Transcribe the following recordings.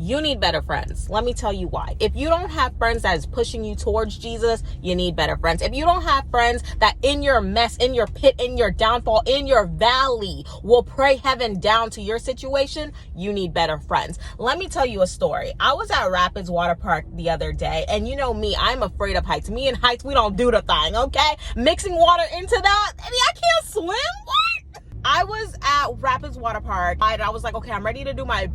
you need better friends. Let me tell you why. If you don't have friends that is pushing you towards Jesus, you need better friends. If you don't have friends that in your mess, in your pit, in your downfall, in your valley will pray heaven down to your situation, you need better friends. Let me tell you a story. I was at Rapids Water Park the other day, and you know me, I'm afraid of heights. Me and heights, we don't do the thing, okay? Mixing water into that, I mean, I can't swim. What? I was at Rapids Water Park and I was like, okay, I'm ready to do my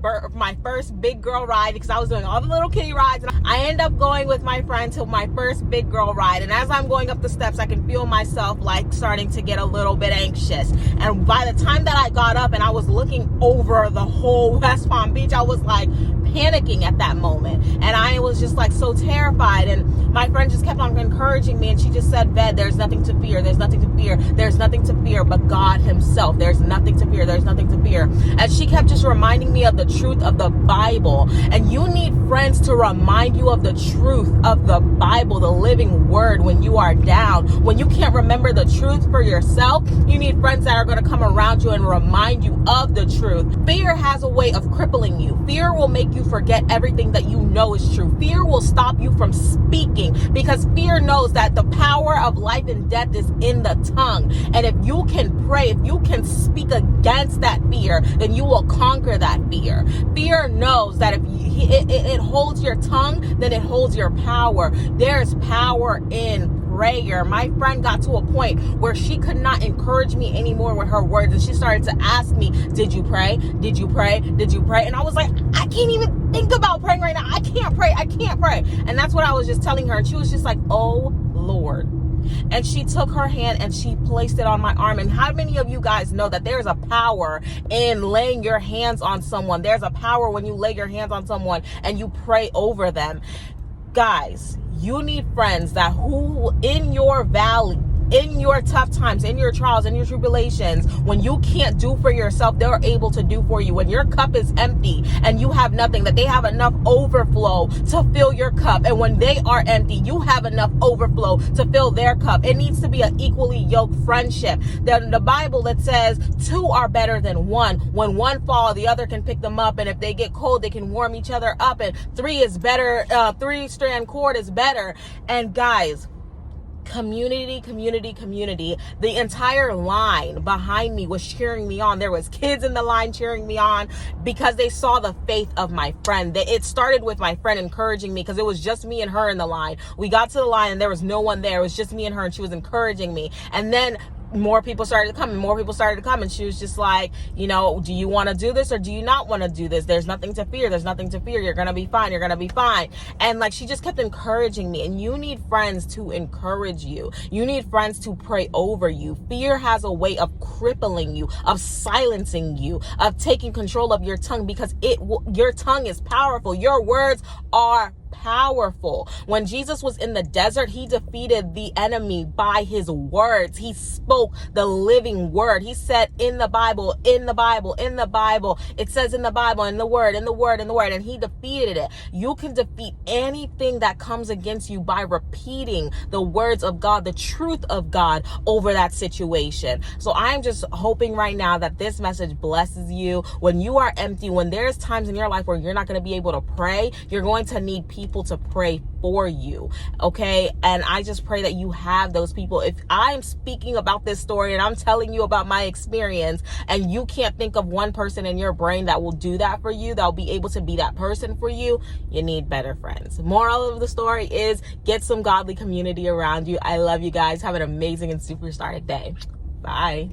first big girl ride because I was doing all the little kitty rides. And I end up going with my friend to my first big girl ride. And as I'm going up the steps, I can feel myself like starting to get a little bit anxious. And by the time that I got up and I was looking over the whole West Palm Beach, I was like panicking at that moment. And I was just like so terrified. And my friend just kept on encouraging me. And she just said, "Ved, there's nothing to fear. There's nothing to fear. There's nothing to fear but God himself. There's nothing to fear. There's nothing to fear." And she kept just reminding me of the truth of the Bible. And you need friends to remind you of the truth of the Bible, the living word, when you are down. When you can't remember the truth for yourself, you need friends that are going to come around you and remind you of the truth. Fear has a way of crippling you. Fear will make you forget everything that you know is true. Fear will stop you from speaking because fear knows that the power of life and death is in the tongue. And if you can pray, if you can speak against that fear, then you will conquer that fear. Fear knows that if it holds your tongue, then it holds your power. There's power in prayer. My friend got to a point where she could not encourage me anymore with her words, and she started to ask me, "Did you pray? Did you pray? Did you pray?" And I was like, I can't even think about praying right now. I can't pray. I can't pray. And that's what I was just telling her. And she was just like, "Oh Lord." And she took her hand and she placed it on my arm. And how many of you guys know that there's a power in laying your hands on someone? There's a power when you lay your hands on someone and you pray over them. Guys, you need friends that who in your valley, in your tough times, in your trials, in your tribulations, when you can't do for yourself, they're able to do for you. When your cup is empty and you have nothing, that they have enough overflow to fill your cup. And when they are empty, you have enough overflow to fill their cup. It needs to be an equally yoked friendship. Then the Bible, that says two are better than one. When one falls, the other can pick them up. And if they get cold, they can warm each other up. And three is better. 3-strand cord is better. And guys, community. The entire line behind me was cheering me on. There was kids in the line cheering me on because they saw the faith of my friend. It started with my friend encouraging me because it was just me and her in the line. We got to the line and there was no one there. It was just me and her, and she was encouraging me. And then more people started to come, and she was just like, you know, "Do you want to do this or do you not want to do this? There's nothing to fear. There's nothing to fear. You're going to be fine. You're going to be fine." And like, she just kept encouraging me. And you need friends to encourage you. You need friends to pray over you. Fear has a way of crippling you, of silencing you, of taking control of your tongue, because your tongue is powerful. Your words are powerful. When Jesus was in the desert, he defeated the enemy by his words. He spoke the living word. He said, in the Bible, it says in the Bible, in the word, and he defeated it. You can defeat anything that comes against you by repeating the words of God, the truth of God over that situation. So I'm just hoping right now that this message blesses you. When you are empty, when there's times in your life where you're not going to be able to pray, you're going to need people to pray for you. Okay. And I just pray that you have those people. If I'm speaking about this story and I'm telling you about my experience, and you can't think of one person in your brain that will do that for you, that'll be able to be that person for you, you need better friends. Moral of the story is, get some godly community around you. I love you guys. Have an amazing and superstar day. Bye.